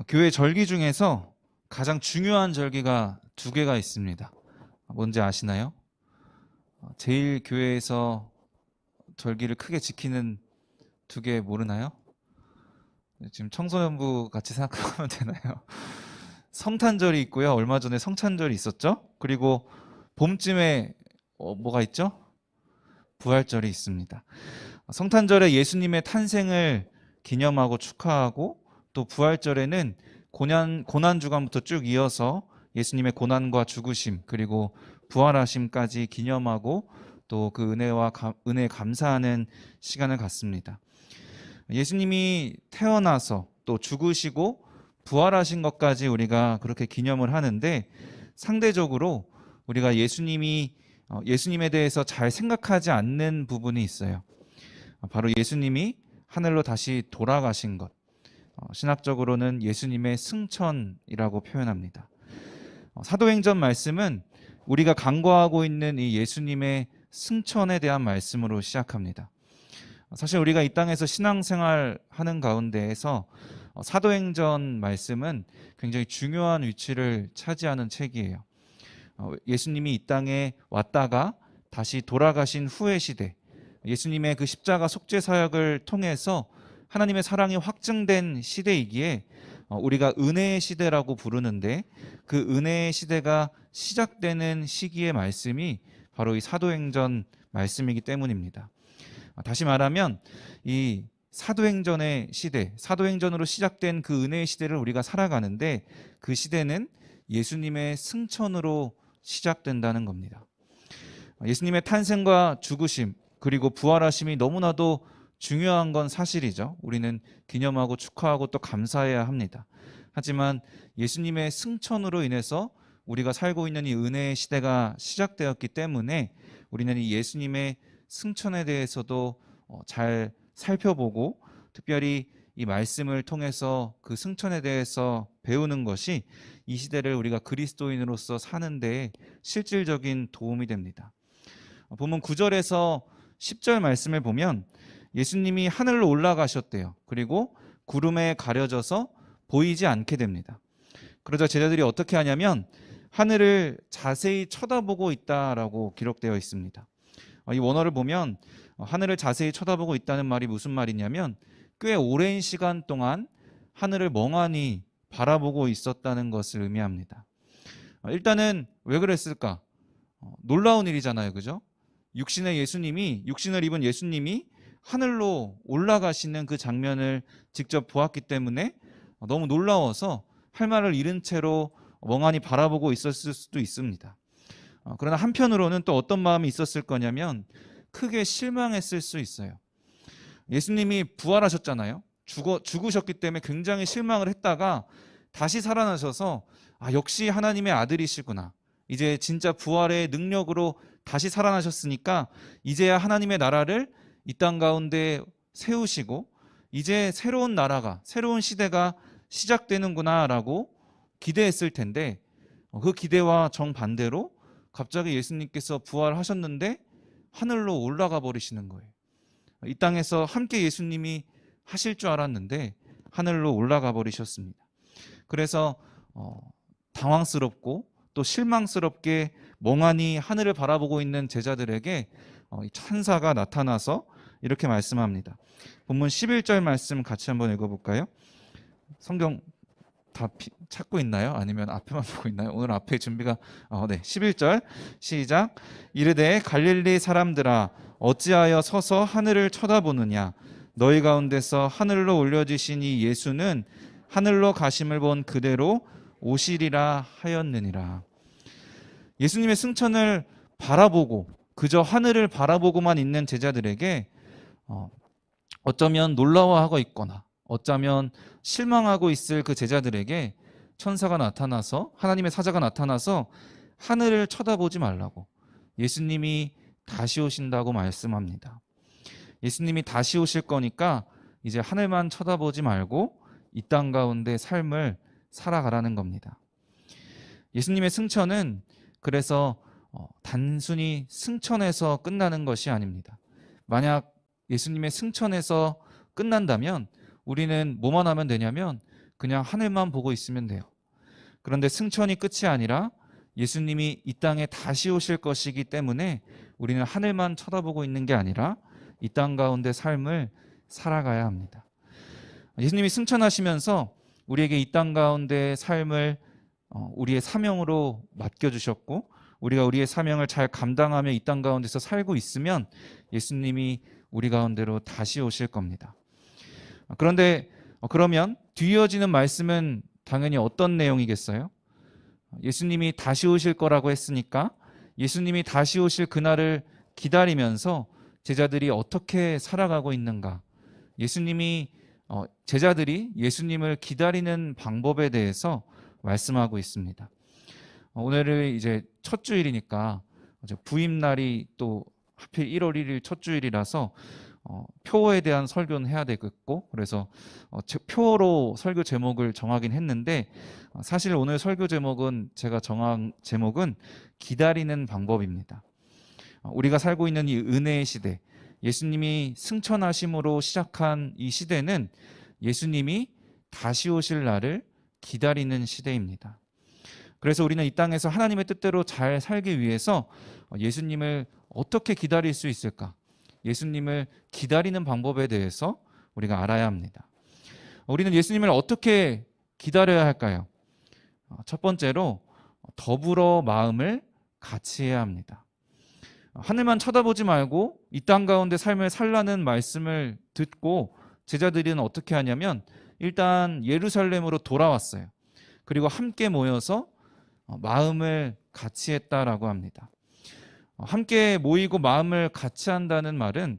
교회 절기 중에서 가장 중요한 절기가 두 개가 있습니다. 뭔지 아시나요? 제일 교회에서 절기를 크게 지키는 두 개 모르나요? 지금 청소년부 같이 생각하면 되나요? 성탄절이 있고요. 얼마 전에 성찬절이 있었죠. 그리고 봄쯤에 뭐가 있죠? 부활절이 있습니다. 성탄절에 예수님의 탄생을 기념하고 축하하고, 또 부활절에는 고난 주간부터 쭉 이어서 예수님의 고난과 죽으심 그리고 부활하심까지 기념하고, 또 그 은혜에 감사하는 시간을 갖습니다. 예수님이 태어나서 또 죽으시고 부활하신 것까지 우리가 그렇게 기념을 하는데, 상대적으로 우리가 예수님에 대해서 잘 생각하지 않는 부분이 있어요. 바로 예수님이 하늘로 다시 돌아가신 것, 신학적으로는 예수님의 승천이라고 표현합니다. 사도행전 말씀은 우리가 간과하고 있는 이 예수님의 승천에 대한 말씀으로 시작합니다. 사실 우리가 이 땅에서 신앙생활 하는 가운데에서 사도행전 말씀은 굉장히 중요한 위치를 차지하는 책이에요. 예수님이 이 땅에 왔다가 다시 돌아가신 후의 시대, 예수님의 그 십자가 속죄 사역을 통해서 하나님의 사랑이 확증된 시대이기에 우리가 은혜의 시대라고 부르는데, 그 은혜의 시대가 시작되는 시기의 말씀이 바로 이 사도행전 말씀이기 때문입니다. 다시 말하면 이 사도행전의 시대, 사도행전으로 시작된 그 은혜의 시대를 우리가 살아가는데, 그 시대는 예수님의 승천으로 시작된다는 겁니다. 예수님의 탄생과 죽으심 그리고 부활하심이 너무나도 중요한 건 사실이죠. 우리는 기념하고 축하하고 또 감사해야 합니다. 하지만 예수님의 승천으로 인해서 우리가 살고 있는 이 은혜의 시대가 시작되었기 때문에 우리는 이 예수님의 승천에 대해서도 잘 살펴보고, 특별히 이 말씀을 통해서 그 승천에 대해서 배우는 것이 이 시대를 우리가 그리스도인으로서 사는 데 실질적인 도움이 됩니다. 본문 9절에서 10절 말씀을 보면 예수님이 하늘로 올라가셨대요. 그리고 구름에 가려져서 보이지 않게 됩니다. 그러자 제자들이 어떻게 하냐면 하늘을 자세히 쳐다보고 있다라고 기록되어 있습니다. 이 원어를 보면 하늘을 자세히 쳐다보고 있다는 말이 무슨 말이냐면, 꽤 오랜 시간 동안 하늘을 멍하니 바라보고 있었다는 것을 의미합니다. 일단은 왜 그랬을까? 놀라운 일이잖아요, 그죠? 육신을 입은 예수님이 하늘로 올라가시는 그 장면을 직접 보았기 때문에 너무 놀라워서 할 말을 잃은 채로 멍하니 바라보고 있었을 수도 있습니다. 그러나 한편으로는 또 어떤 마음이 있었을 거냐면 크게 실망했을 수 있어요. 예수님이 부활하셨잖아요. 죽으셨기 때문에 굉장히 실망을 했다가 다시 살아나셔서 역시 하나님의 아들이시구나, 이제 진짜 부활의 능력으로 다시 살아나셨으니까 이제야 하나님의 나라를 이 땅 가운데 세우시고 이제 새로운 나라가, 새로운 시대가 시작되는구나 라고 기대했을 텐데, 그 기대와 정반대로 갑자기 예수님께서 부활하셨는데 하늘로 올라가 버리시는 거예요. 이 땅에서 함께 예수님이 하실 줄 알았는데 하늘로 올라가 버리셨습니다. 그래서 당황스럽고 또 실망스럽게 멍하니 하늘을 바라보고 있는 제자들에게 천사가 나타나서 이렇게 말씀합니다. 본문 11절 말씀 같이 한번 읽어볼까요? 성경 다 찾고 있나요? 아니면 앞에만 보고 있나요? 오늘 앞에 준비가 11절 시작. 이르되 갈릴리 사람들아, 어찌하여 서서 하늘을 쳐다보느냐? 너희 가운데서 하늘로 올려지신 이 예수는 하늘로 가심을 본 그대로 오시리라 하였느니라. 예수님의 승천을 바라보고 그저 하늘을 바라보고만 있는 제자들에게 어쩌면 놀라워하고 있거나 어쩌면 실망하고 있을 그 제자들에게 천사가 나타나서, 하나님의 사자가 나타나서 하늘을 쳐다보지 말라고, 예수님이 다시 오신다고 말씀합니다. 예수님이 다시 오실 거니까 이제 하늘만 쳐다보지 말고 이 땅 가운데 삶을 살아가라는 겁니다. 예수님의 승천은 그래서 단순히 승천에서 끝나는 것이 아닙니다. 만약 예수님의 승천에서 끝난다면 우리는 뭐만 하면 되냐면 그냥 하늘만 보고 있으면 돼요. 그런데 승천이 끝이 아니라 예수님이 이 땅에 다시 오실 것이기 때문에 우리는 하늘만 쳐다보고 있는 게 아니라 이 땅 가운데 삶을 살아가야 합니다. 예수님이 승천하시면서 우리에게 이 땅 가운데 삶을 우리의 사명으로 맡겨주셨고, 우리가 우리의 사명을 잘 감당하며 이 땅 가운데서 살고 있으면 예수님이 우리 가운데로 다시 오실 겁니다. 그런데 그러면 뒤이어지는 말씀은 당연히 어떤 내용이겠어요? 예수님이 다시 오실 거라고 했으니까 예수님이 다시 오실 그날을 기다리면서 제자들이 어떻게 살아가고 있는가, 제자들이 예수님을 기다리는 방법에 대해서 말씀하고 있습니다. 오늘은 이제 첫 주일이니까 부임날이 또 하필 1월 1일 첫 주일이라서 표어에 대한 설교는 해야 되겠고, 그래서 표어로 설교 제목을 정하긴 했는데, 사실 오늘 설교 제목은 제가 정한 제목은 기다리는 방법입니다. 우리가 살고 있는 이 은혜의 시대, 예수님이 승천하심으로 시작한 이 시대는 예수님이 다시 오실 날을 기다리는 시대입니다. 그래서 우리는 이 땅에서 하나님의 뜻대로 잘 살기 위해서 예수님을 어떻게 기다릴 수 있을까? 예수님을 기다리는 방법에 대해서 우리가 알아야 합니다. 우리는 예수님을 어떻게 기다려야 할까요? 첫 번째로 더불어 마음을 같이 해야 합니다. 하늘만 쳐다보지 말고 이 땅 가운데 삶을 살라는 말씀을 듣고 제자들은 어떻게 하냐면 일단 예루살렘으로 돌아왔어요. 그리고 함께 모여서 마음을 같이 했다라고 합니다. 함께 모이고 마음을 같이 한다는 말은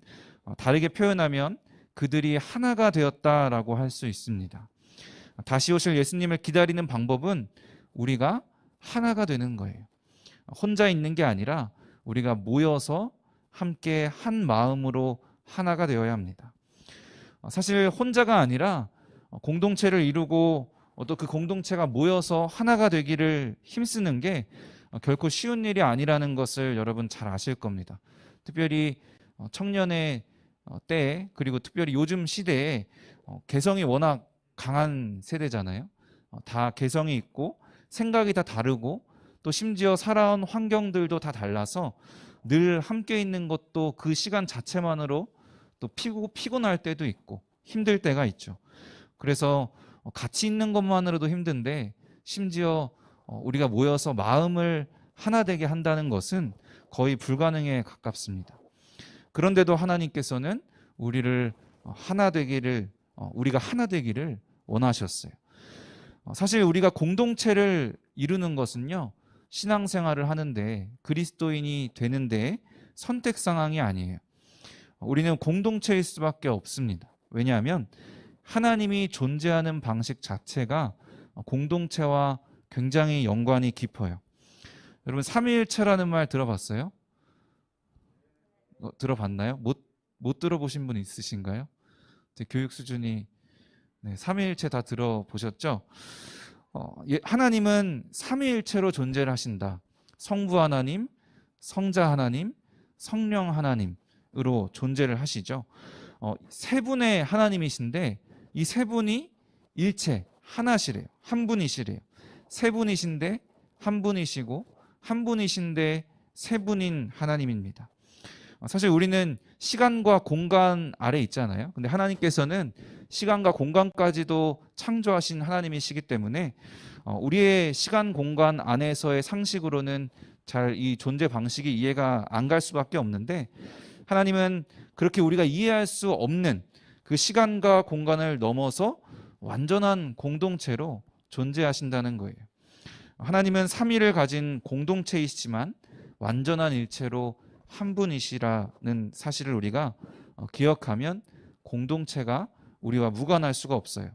다르게 표현하면 그들이 하나가 되었다라고 할 수 있습니다. 다시 오실 예수님을 기다리는 방법은 우리가 하나가 되는 거예요. 혼자 있는 게 아니라 우리가 모여서 함께 한 마음으로 하나가 되어야 합니다. 사실 혼자가 아니라 공동체를 이루고 또 그 공동체가 모여서 하나가 되기를 힘쓰는 게 결코 쉬운 일이 아니라는 것을 여러분 잘 아실 겁니다. 특별히 청년의 때에, 그리고 특별히 요즘 시대에 개성이 워낙 강한 세대잖아요. 다 개성이 있고 생각이 다 다르고 또 심지어 살아온 환경들도 다 달라서 늘 함께 있는 것도 그 시간 자체만으로 또 피곤할 때도 있고 힘들 때가 있죠. 그래서 같이 있는 것만으로도 힘든데 심지어 우리가 모여서 마음을 하나 되게 한다는 것은 거의 불가능에 가깝습니다. 그런데도 하나님께서는 우리가 하나 되기를 원하셨어요. 사실 우리가 공동체를 이루는 것은요, 신앙생활을 하는데 그리스도인이 되는데 선택 상황이 아니에요. 우리는 공동체일 수밖에 없습니다. 왜냐하면 하나님이 존재하는 방식 자체가 공동체와 굉장히 연관이 깊어요. 여러분 삼위일체라는 말 들어봤어요? 들어봤나요? 못 들어보신 분 있으신가요? 교육 수준이 삼위일체 다 들어보셨죠? 하나님은 삼위일체로 존재를 하신다. 성부 하나님, 성자 하나님, 성령 하나님으로 존재를 하시죠. 세 분의 하나님이신데 이 세 분이 일체 하나시래요. 한 분이시래요. 세 분이신데 한 분이시고 한 분이신데 세 분인 하나님입니다. 사실 우리는 시간과 공간 아래 있잖아요. 근데 하나님께서는 시간과 공간까지도 창조하신 하나님이시기 때문에 우리의 시간 공간 안에서의 상식으로는 잘 이 존재 방식이 이해가 안 갈 수밖에 없는데, 하나님은 그렇게 우리가 이해할 수 없는 그 시간과 공간을 넘어서 완전한 공동체로 존재하신다는 거예요. 하나님은 삼위를 가진 공동체이시지만 완전한 일체로 한 분이시라는 사실을 우리가 기억하면 공동체가 우리와 무관할 수가 없어요.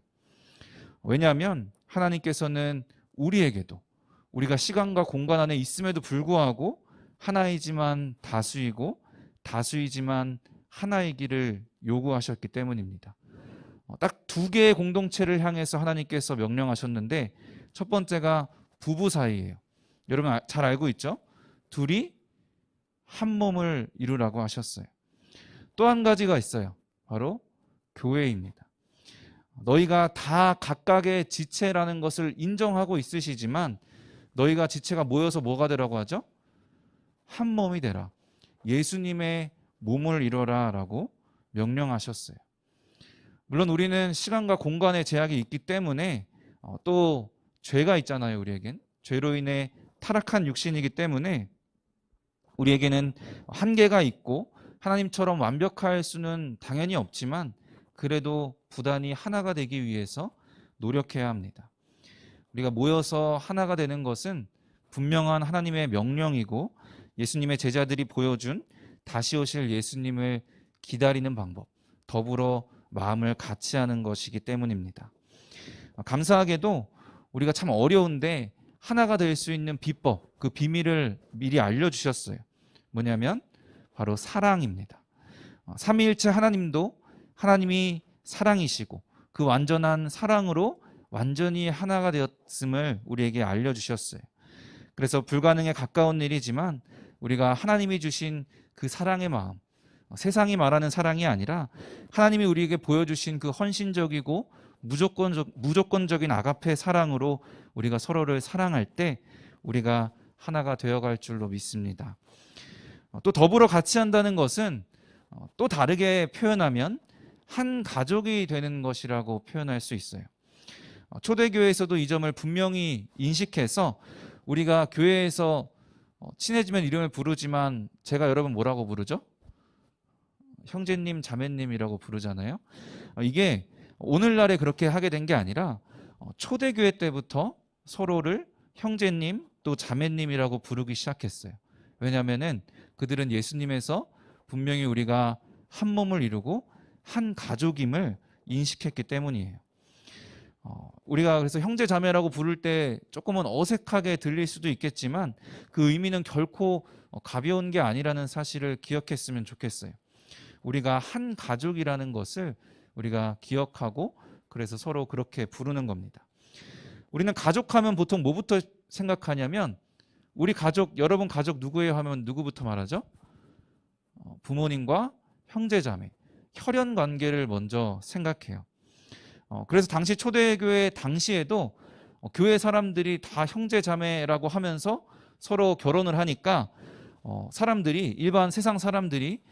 왜냐하면 하나님께서는 우리에게도 우리가 시간과 공간 안에 있음에도 불구하고 하나이지만 다수이고 다수이지만 하나이기를 요구하셨기 때문입니다. 딱 두 개의 공동체를 향해서 하나님께서 명령하셨는데 첫 번째가 부부 사이예요. 여러분 잘 알고 있죠? 둘이 한 몸을 이루라고 하셨어요. 또 한 가지가 있어요. 바로 교회입니다. 너희가 다 각각의 지체라는 것을 인정하고 있으시지만 너희가 지체가 모여서 뭐가 되라고 하죠? 한 몸이 되라. 예수님의 몸을 이뤄라 라고 명령하셨어요. 물론 우리는 시간과 공간의 제약이 있기 때문에 또 죄가 있잖아요. 우리에겐 죄로 인해 타락한 육신이기 때문에 우리에게는 한계가 있고 하나님처럼 완벽할 수는 당연히 없지만 그래도 부단히 하나가 되기 위해서 노력해야 합니다. 우리가 모여서 하나가 되는 것은 분명한 하나님의 명령이고 예수님의 제자들이 보여준 다시 오실 예수님을 기다리는 방법, 더불어 마음을 같이 하는 것이기 때문입니다. 감사하게도 우리가 참 어려운데 하나가 될 수 있는 비법, 그 비밀을 미리 알려주셨어요. 뭐냐면 바로 사랑입니다. 삼위일체 하나님도 하나님이 사랑이시고 그 완전한 사랑으로 완전히 하나가 되었음을 우리에게 알려주셨어요. 그래서 불가능에 가까운 일이지만 우리가 하나님이 주신 그 사랑의 마음, 세상이 말하는 사랑이 아니라 하나님이 우리에게 보여주신 그 헌신적이고 무조건적인 아가페 사랑으로 우리가 서로를 사랑할 때 우리가 하나가 되어갈 줄로 믿습니다. 또 더불어 같이 한다는 것은 또 다르게 표현하면 한 가족이 되는 것이라고 표현할 수 있어요. 초대교회에서도 이 점을 분명히 인식해서 우리가 교회에서 친해지면 이름을 부르지만 제가 여러분 뭐라고 부르죠? 형제님, 자매님이라고 부르잖아요. 이게 오늘날에 그렇게 하게 된 게 아니라 초대교회 때부터 서로를 형제님 또 자매님이라고 부르기 시작했어요. 왜냐하면은 그들은 예수님에서 분명히 우리가 한 몸을 이루고 한 가족임을 인식했기 때문이에요. 우리가 그래서 형제 자매라고 부를 때 조금은 어색하게 들릴 수도 있겠지만 그 의미는 결코 가벼운 게 아니라는 사실을 기억했으면 좋겠어요. 우리가 한 가족이라는 것을 우리가 기억하고 그래서 서로 그렇게 부르는 겁니다. 우리는 가족하면 보통 뭐부터 생각하냐면 우리 가족, 여러분 가족 누구예요 하면 누구부터 말하죠? 부모님과 형제자매, 혈연 관계를 먼저 생각해요. 그래서 당시 초대교회 당시에도 교회 사람들이 다 형제자매라고 하면서 서로 결혼을 하니까 사람들이 일반 세상 사람들이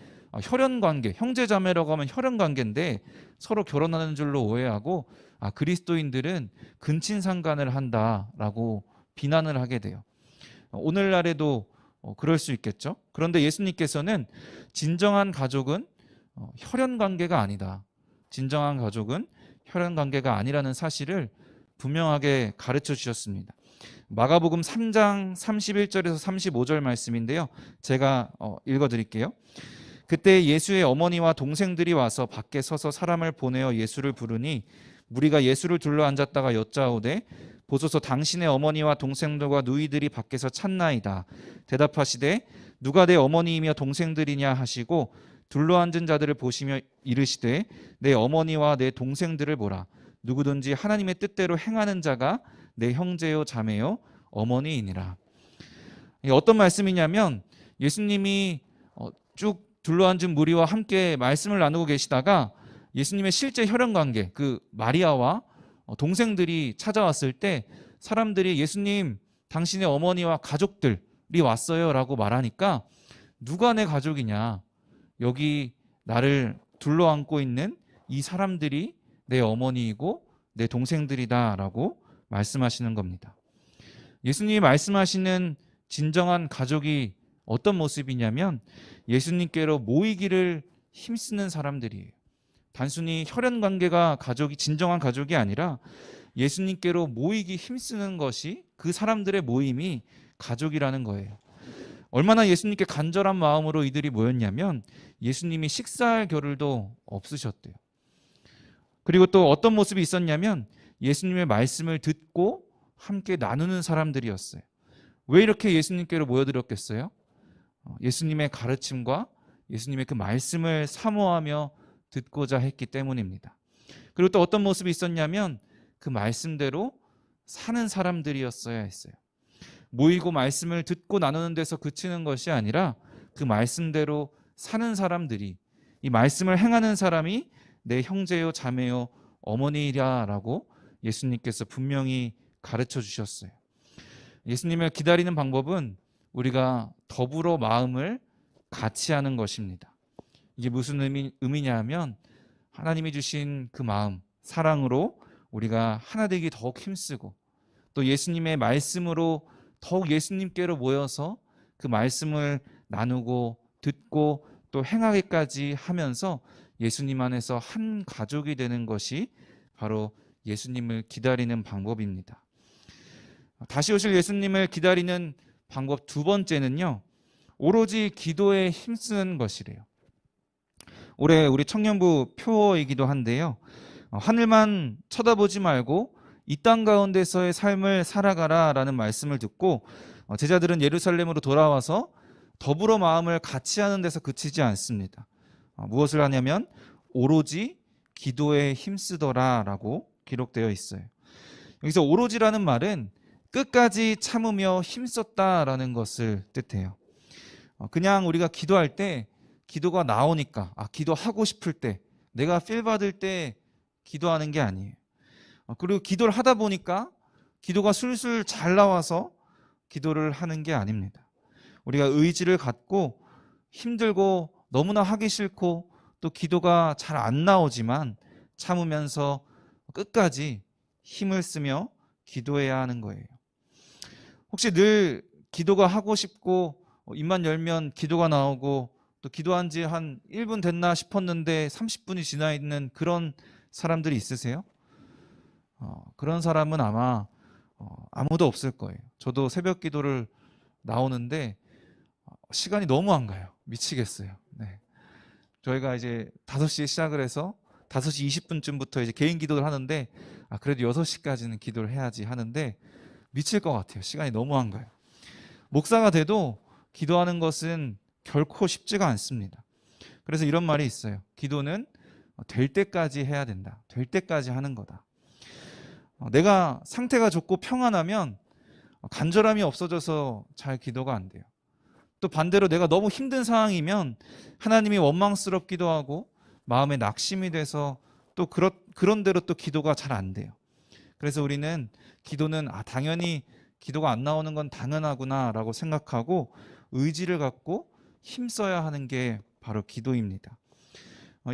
혈연 관계, 형제자매라고 하면 혈연 관계인데 서로 결혼하는 줄로 오해하고 그리스도인들은 근친상간을 한다라고 비난을 하게 돼요. 오늘날에도 그럴 수 있겠죠. 그런데 예수님께서는 진정한 가족은 혈연 관계가 아니다. 진정한 가족은 혈연 관계가 아니라는 사실을 분명하게 가르쳐 주셨습니다. 마가복음 3장 31절에서 35절 말씀인데요. 제가 읽어 드릴게요. 그때 예수의 어머니와 동생들이 와서 밖에 서서 사람을 보내어 예수를 부르니 무리가 예수를 둘러 앉았다가 여짜오되 보소서 당신의 어머니와 동생들과 누이들이 밖에서 찾나이다. 대답하시되 누가 내 어머니이며 동생들이냐 하시고 둘러앉은 자들을 보시며 이르시되 내 어머니와 내 동생들을 보라. 누구든지 하나님의 뜻대로 행하는 자가 내 형제요 자매요 어머니이니라. 이게 어떤 말씀이냐면 예수님이 쭉 둘러앉은 무리와 함께 말씀을 나누고 계시다가 예수님의 실제 혈연관계, 그 마리아와 동생들이 찾아왔을 때 사람들이 예수님 당신의 어머니와 가족들이 왔어요 라고 말하니까 누가 내 가족이냐, 여기 나를 둘러앉고 있는 이 사람들이 내 어머니이고 내 동생들이다 라고 말씀하시는 겁니다. 예수님이 말씀하시는 진정한 가족이 어떤 모습이냐면 예수님께로 모이기를 힘쓰는 사람들이에요. 단순히 혈연 관계가 가족이 진정한 가족이 아니라 예수님께로 모이기 힘쓰는 것이 그 사람들의 모임이 가족이라는 거예요. 얼마나 예수님께 간절한 마음으로 이들이 모였냐면 예수님이 식사할 겨를도 없으셨대요. 그리고 또 어떤 모습이 있었냐면 예수님의 말씀을 듣고 함께 나누는 사람들이었어요. 왜 이렇게 예수님께로 모여들었겠어요? 예수님의 가르침과 예수님의 그 말씀을 사모하며 듣고자 했기 때문입니다. 그리고 또 어떤 모습이 있었냐면 그 말씀대로 사는 사람들이었어야 했어요. 모이고 말씀을 듣고 나누는 데서 그치는 것이 아니라 그 말씀대로 사는 사람들이, 이 말씀을 행하는 사람이 내 형제요 자매요 어머니라라고 예수님께서 분명히 가르쳐 주셨어요. 예수님을 기다리는 방법은 우리가 더불어 마음을 같이 하는 것입니다. 이게 무슨 의미냐 하면 하나님이 주신 그 마음, 사랑으로 우리가 하나 되기 더욱 힘쓰고 또 예수님의 말씀으로 더욱 예수님께로 모여서 그 말씀을 나누고 듣고 또 행하기까지 하면서 예수님 안에서 한 가족이 되는 것이 바로 예수님을 기다리는 방법입니다. 다시 오실 예수님을 기다리는 방법 두 번째는요, 오로지 기도에 힘쓰는 것이래요. 올해 우리 청년부 표어이기도 한데요, 하늘만 쳐다보지 말고 이 땅 가운데서의 삶을 살아가라 라는 말씀을 듣고 제자들은 예루살렘으로 돌아와서 더불어 마음을 같이 하는 데서 그치지 않습니다. 무엇을 하냐면 오로지 기도에 힘쓰더라 라고 기록되어 있어요. 여기서 오로지라는 말은 끝까지 참으며 힘썼다라는 것을 뜻해요. 그냥 우리가 기도할 때 기도가 나오니까 기도하고 싶을 때 내가 필 받을 때 기도하는 게 아니에요. 그리고 기도를 하다 보니까 기도가 술술 잘 나와서 기도를 하는 게 아닙니다. 우리가 의지를 갖고 힘들고 너무나 하기 싫고 또 기도가 잘 안 나오지만 참으면서 끝까지 힘을 쓰며 기도해야 하는 거예요. 혹시 늘 기도가 하고 싶고 입만 열면 기도가 나오고 또 기도한 지 한 1분 됐나 싶었는데 30분이 지나 있는 그런 사람들이 있으세요? 그런 사람은 아마 아무도 없을 거예요. 저도 새벽 기도를 나오는데 시간이 너무 안 가요. 미치겠어요. 네. 저희가 이제 5시에 시작을 해서 5시 20분쯤부터 이제 개인 기도를 하는데 그래도 6시까지는 기도를 해야지 하는데 미칠 것 같아요. 시간이 너무 안 가요. 목사가 돼도 기도하는 것은 결코 쉽지가 않습니다. 그래서 이런 말이 있어요. 기도는 될 때까지 해야 된다. 될 때까지 하는 거다. 내가 상태가 좋고 평안하면 간절함이 없어져서 잘 기도가 안 돼요. 또 반대로 내가 너무 힘든 상황이면 하나님이 원망스럽기도 하고 마음에 낙심이 돼서 또 그런 대로 또 기도가 잘 안 돼요. 그래서 우리는 기도는 당연히 기도가 안 나오는 건 당연하구나라고 생각하고 의지를 갖고 힘써야 하는 게 바로 기도입니다.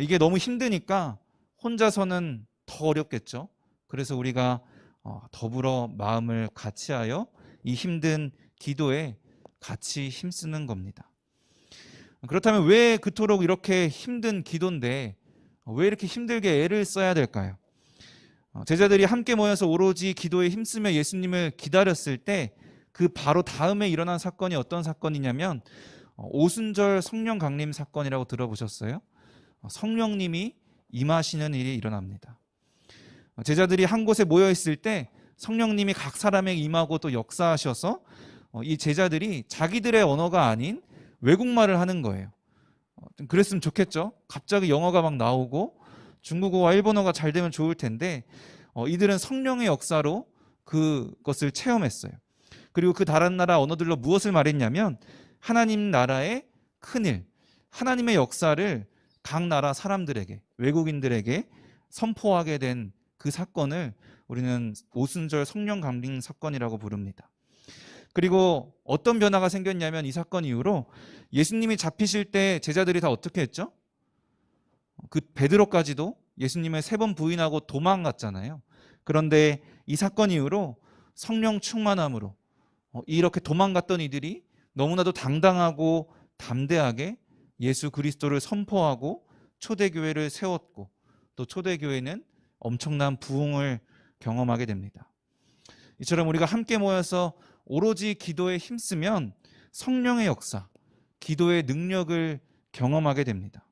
이게 너무 힘드니까 혼자서는 더 어렵겠죠. 그래서 우리가 더불어 마음을 같이하여 이 힘든 기도에 같이 힘쓰는 겁니다. 그렇다면 왜 그토록 이렇게 힘든 기도인데 왜 이렇게 힘들게 애를 써야 될까요? 제자들이 함께 모여서 오로지 기도에 힘쓰며 예수님을 기다렸을 때 그 바로 다음에 일어난 사건이 어떤 사건이냐면 오순절 성령 강림 사건이라고 들어보셨어요? 성령님이 임하시는 일이 일어납니다. 제자들이 한 곳에 모여 있을 때 성령님이 각 사람에게 임하고 또 역사하셔서 이 제자들이 자기들의 언어가 아닌 외국말을 하는 거예요. 그랬으면 좋겠죠. 갑자기 영어가 막 나오고 중국어와 일본어가 잘 되면 좋을 텐데 이들은 성령의 역사로 그것을 체험했어요. 그리고 그 다른 나라 언어들로 무엇을 말했냐면 하나님 나라의 큰일, 하나님의 역사를 각 나라 사람들에게, 외국인들에게 선포하게 된 그 사건을 우리는 오순절 성령 강림 사건이라고 부릅니다. 그리고 어떤 변화가 생겼냐면 이 사건 이후로 예수님이 잡히실 때 제자들이 다 어떻게 했죠? 그 베드로까지도 예수님을 3번 부인하고 도망갔잖아요. 그런데 이 사건 이후로 성령 충만함으로 이렇게 도망갔던 이들이 너무나도 당당하고 담대하게 예수 그리스도를 선포하고 초대교회를 세웠고 또 초대교회는 엄청난 부흥을 경험하게 됩니다. 이처럼 우리가 함께 모여서 오로지 기도에 힘쓰면 성령의 역사, 기도의 능력을 경험하게 됩니다.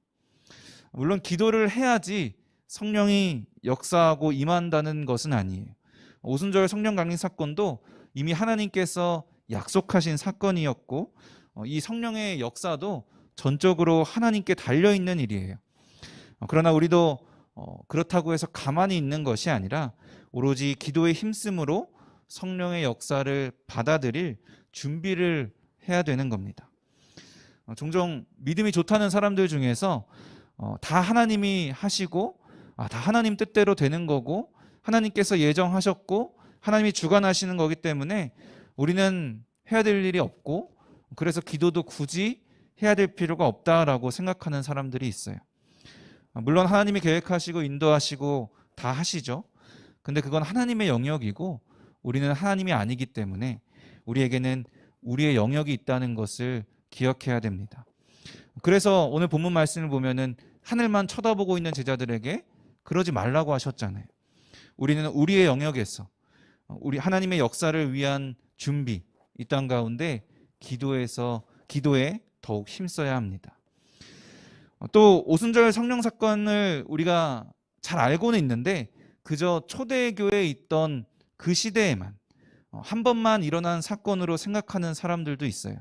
물론 기도를 해야지 성령이 역사하고 임한다는 것은 아니에요. 오순절 성령 강림 사건도 이미 하나님께서 약속하신 사건이었고 이 성령의 역사도 전적으로 하나님께 달려있는 일이에요. 그러나 우리도 그렇다고 해서 가만히 있는 것이 아니라 오로지 기도에 힘쓰므로 성령의 역사를 받아들일 준비를 해야 되는 겁니다. 종종 믿음이 좋다는 사람들 중에서 다 하나님이 하시고 다 하나님 뜻대로 되는 거고 하나님께서 예정하셨고 하나님이 주관하시는 거기 때문에 우리는 해야 될 일이 없고 그래서 기도도 굳이 해야 될 필요가 없다라고 생각하는 사람들이 있어요. 물론 하나님이 계획하시고 인도하시고 다 하시죠. 근데 그건 하나님의 영역이고 우리는 하나님이 아니기 때문에 우리에게는 우리의 영역이 있다는 것을 기억해야 됩니다. 그래서 오늘 본문 말씀을 보면은 하늘만 쳐다보고 있는 제자들에게 그러지 말라고 하셨잖아요. 우리는 우리의 영역에서 우리 하나님의 역사를 위한 준비, 이 땅 가운데 기도에 더욱 힘써야 합니다. 또 오순절 성령 사건을 우리가 잘 알고는 있는데 그저 초대교회에 있던 그 시대에만 한 번만 일어난 사건으로 생각하는 사람들도 있어요.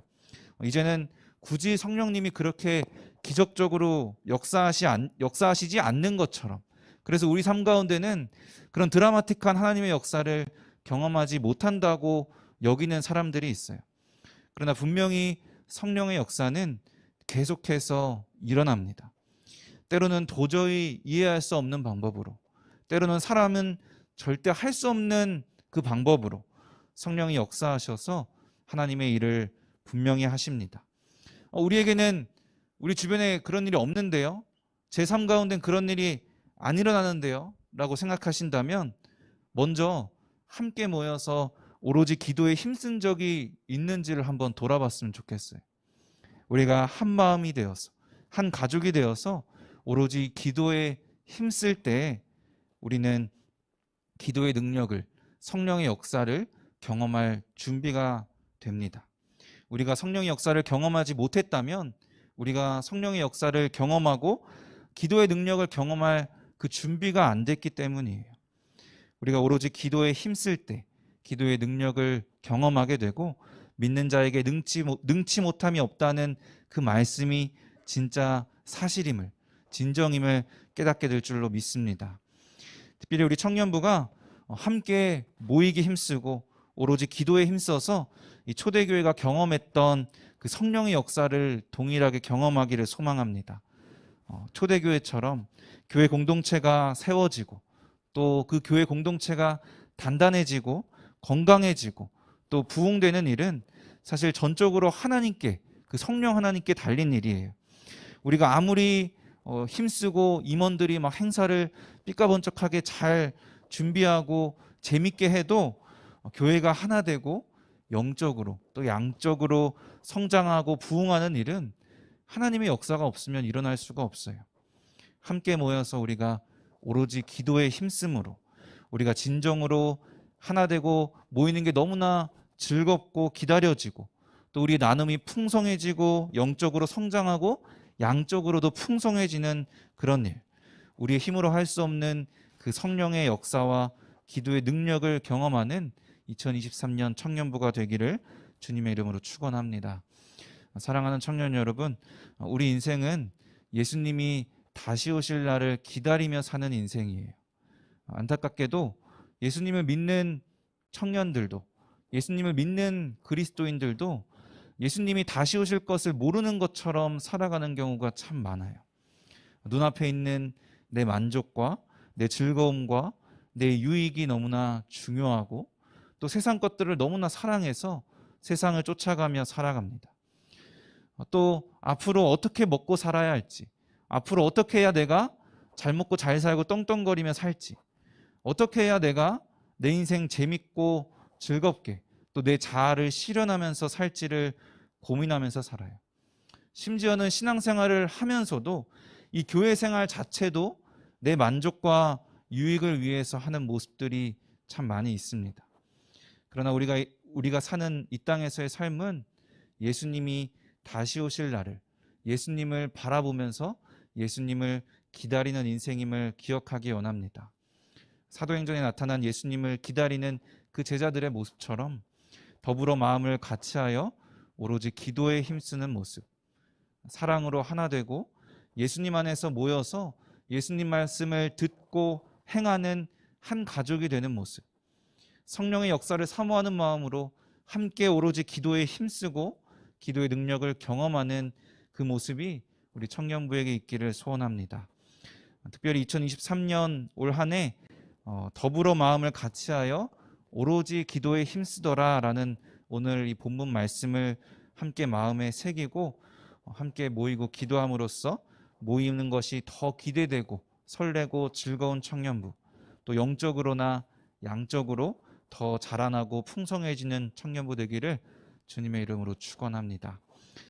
이제는 굳이 성령님이 그렇게 기적적으로 역사하시지 않는 것처럼, 그래서 우리 삶 가운데는 그런 드라마틱한 하나님의 역사를 경험하지 못한다고 여기는 사람들이 있어요. 그러나 분명히 성령의 역사는 계속해서 일어납니다. 때로는 도저히 이해할 수 없는 방법으로, 때로는 사람은 절대 할 수 없는 그 방법으로 성령이 역사하셔서 하나님의 일을 분명히 하십니다. 우리에게는 우리 주변에 그런 일이 없는데요, 제 삶 가운데는 그런 일이 안 일어나는데요 라고 생각하신다면 먼저 함께 모여서 오로지 기도에 힘쓴 적이 있는지를 한번 돌아봤으면 좋겠어요. 우리가 한 마음이 되어서 한 가족이 되어서 오로지 기도에 힘쓸 때 우리는 기도의 능력을, 성령의 역사를 경험할 준비가 됩니다. 우리가 성령의 역사를 경험하지 못했다면 우리가 성령의 역사를 경험하고 기도의 능력을 경험할 그 준비가 안 됐기 때문이에요. 우리가 오로지 기도에 힘쓸 때 기도의 능력을 경험하게 되고 믿는 자에게 능치 못함이 없다는 그 말씀이 진짜 사실임을, 진정임을 깨닫게 될 줄로 믿습니다. 특별히 우리 청년부가 함께 모이기 힘쓰고 오로지 기도에 힘써서 이 초대교회가 경험했던 그 성령의 역사를 동일하게 경험하기를 소망합니다. 초대교회처럼 교회 공동체가 세워지고 또 그 교회 공동체가 단단해지고 건강해지고 또 부흥되는 일은 사실 전적으로 하나님께, 그 성령 하나님께 달린 일이에요. 우리가 아무리 힘쓰고 임원들이 막 행사를 삐까번쩍하게 잘 준비하고 재밌게 해도 교회가 하나 되고 영적으로 또 양적으로 성장하고 부흥하는 일은 하나님의 역사가 없으면 일어날 수가 없어요. 함께 모여서 우리가 오로지 기도에 힘쓰므로 우리가 진정으로 하나 되고 모이는 게 너무나 즐겁고 기다려지고 또 우리 나눔이 풍성해지고 영적으로 성장하고 양적으로도 풍성해지는 그런 일, 우리의 힘으로 할 수 없는 그 성령의 역사와 기도의 능력을 경험하는 2023년 청년부가 되기를 주님의 이름으로 축원합니다. 사랑하는 청년 여러분, 우리 인생은 예수님이 다시 오실 날을 기다리며 사는 인생이에요. 안타깝게도 예수님을 믿는 청년들도, 예수님을 믿는 그리스도인들도 예수님이 다시 오실 것을 모르는 것처럼 살아가는 경우가 참 많아요. 눈앞에 있는 내 만족과 내 즐거움과 내 유익이 너무나 중요하고 또 세상 것들을 너무나 사랑해서 세상을 쫓아가며 살아갑니다. 또 앞으로 어떻게 먹고 살아야 할지, 앞으로 어떻게 해야 내가 잘 먹고 잘 살고 떵떵거리며 살지, 어떻게 해야 내가 내 인생 재밌고 즐겁게 또 내 자아를 실현하면서 살지를 고민하면서 살아요. 심지어는 신앙생활을 하면서도 이 교회 생활 자체도 내 만족과 유익을 위해서 하는 모습들이 참 많이 있습니다. 그러나 우리가 사는 이 땅에서의 삶은 예수님이 다시 오실 날을, 예수님을 바라보면서 예수님을 기다리는 인생임을 기억하기 원합니다. 사도행전에 나타난 예수님을 기다리는 그 제자들의 모습처럼 더불어 마음을 같이하여 오로지 기도에 힘쓰는 모습, 사랑으로 하나 되고 예수님 안에서 모여서 예수님 말씀을 듣고 행하는 한 가족이 되는 모습, 성령의 역사를 사모하는 마음으로 함께 오로지 기도에 힘쓰고 기도의 능력을 경험하는 그 모습이 우리 청년부에게 있기를 소원합니다. 특별히 2023년 올 한 해 더불어 마음을 같이하여 오로지 기도에 힘쓰더라라는 오늘 이 본문 말씀을 함께 마음에 새기고 함께 모이고 기도함으로써 모이는 것이 더 기대되고 설레고 즐거운 청년부, 또 영적으로나 양적으로 더 자라나고 풍성해지는 청년부 되기를 주님의 이름으로 축원합니다.